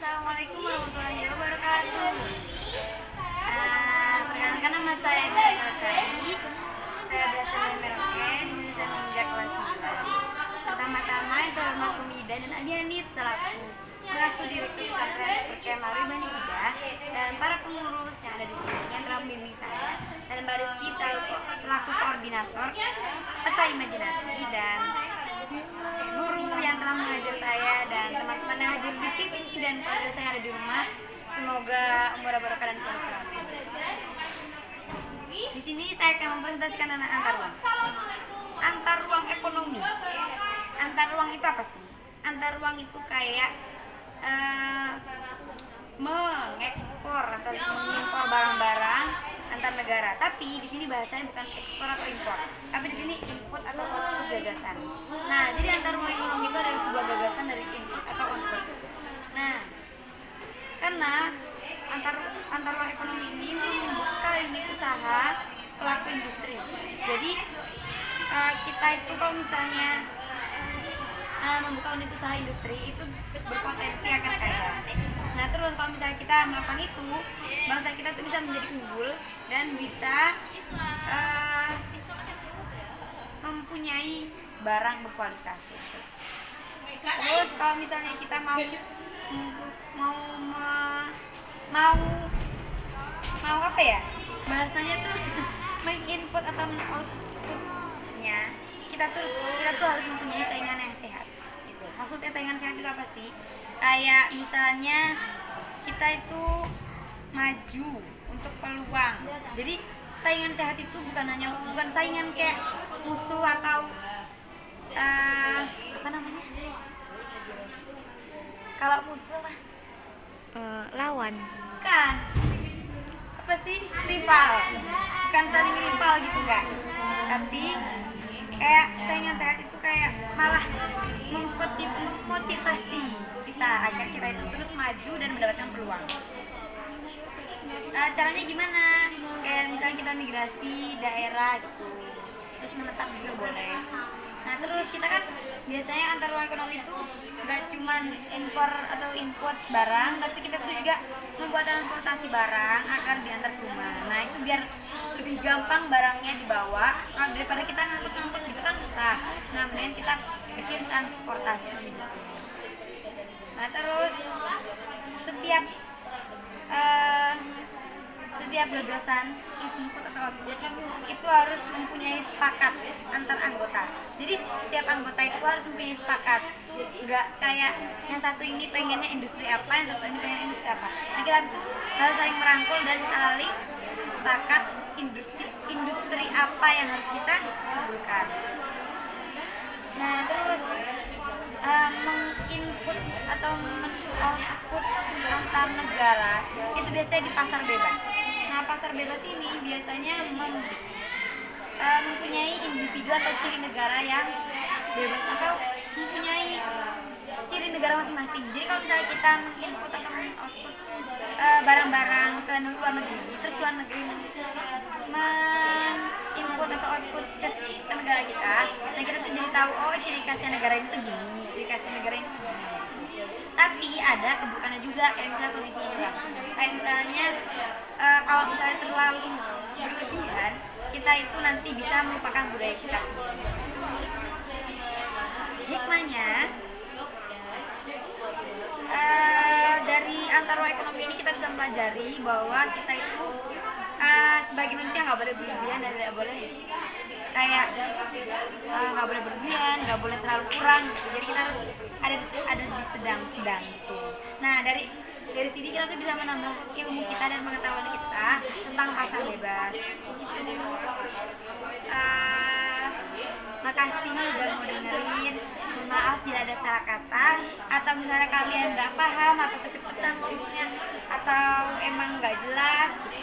Assalamualaikum warahmatullahi wabarakatuh. Perkenalkan nama saya Eka Sari. Saya berasal dari Merauke. Di sini saya menginjak kelas 11. Pertama-tama itu hormat Umida dan Abi Hanif selaku pengasuh direktur pesantren Supercamp Marwi Bani Ida dan para pengurus yang ada di sini yang telah membimbing saya, dan Mbak Rifki selaku koordinator peta imajinasi, dan guru yang telah mengajar saya, dan teman-teman yang hadir di sini dan keluarga saya yang ada di rumah. Semoga umur barokah dan sehat selalu. Di sini saya akan mempresentasikan tentang antar ruang. Antar ruang ekonomi. Antar ruang itu apa sih? Antar ruang itu kayak mengekspor atau mengimpor barang-barang antar negara. Tapi di sini bahasanya bukan ekspor atau impor, tapi di sini input atau output gagasan. Nah, jadi antar ruang ekonomi itu adalah sebuah gagasan dari input atau output. Nah, karena antar ruang ekonomi ini membuka unit usaha pelaku industri. Jadi kita itu kalau misalnya membuka unit usaha industri itu berpotensi akan kaya. Nah, terus kalau misalnya kita melakukan itu, bangsa kita tuh bisa menjadi unggul dan bisa mempunyai barang berkualitas gitu. Terus kalau misalnya kita mau apa ya? Bahasanya tuh menginput atau men-outputnya, kita tuh harus mempunyai saingan yang sehat gitu. Maksudnya saingan sehat itu apa sih? Kayak misalnya kita itu maju untuk peluang. Jadi saingan sehat itu bukan saingan kayak musuh atau apa namanya? Kalau musuh mah Lawan. bukan. Apa sih? Rival. Bukan saling rival gitu enggak. Tapi kayak saingan sehat itu kayak malah memotivasi kita agar kita itu terus maju dan mendapatkan peluang. Caranya gimana? Kayak misalnya kita migrasi daerah gitu, terus menetap juga boleh. Nah, terus kita kan biasanya antar ruang ekonomi itu nggak cuma impor atau input barang, tapi kita tuh juga membuat transportasi barang agar diantar ke rumah. Nah, itu biar lebih gampang barangnya dibawa daripada kita ngangkut-ngangkut gitu kan susah. Nah, mending kita bikin transportasi. Nah, terus setiap gagasan input atau output itu harus mempunyai sepakat antar anggota. Jadi setiap anggota itu harus mempunyai sepakat. Enggak kayak yang satu ini pengennya industri apa, yang satu ini pengen industri apa. Nah, kita harus saling merangkul dan saling sepakat industri apa yang harus kita butuhkan. Nah, terus menginput atau men-output antar negara itu biasanya di pasar bebas. Nah, pasar bebas ini biasanya mempunyai individu atau ciri negara yang bebas atau mempunyai ciri negara masing-masing. Jadi kalau misalnya kita menginput atau men-output barang-barang ke luar negeri, terus luar negeri input atau output ke negara kita, nah kita tuh jadi tahu, oh ciri khasnya negara ini tuh gini, ciri khasnya negara ini tuh gini. Tapi ada keburukannya juga, kayak misalnya kondisi jelas. Kayak misalnya kalau misalnya terlalu berlebihan, kita itu nanti bisa melupakan budaya kita sendiri. Hikmahnya dari antar ruang ekonomi ini kita bisa mempelajari bahwa kita itu sebagai manusia nggak boleh berlebihan dan tidak boleh kayak nggak boleh berlebihan, nggak boleh terlalu kurang gitu. Jadi kita harus ada di sedang-sedang gitu. Nah, dari sini kita tuh bisa menambah ilmu kita dan pengetahuan kita tentang pasar bebas gitu. Makasih udah mau dengerin. Maaf bila ada salah kata, atau misalnya kalian nggak paham atau kecepatan ngomongnya atau emang nggak jelas gitu.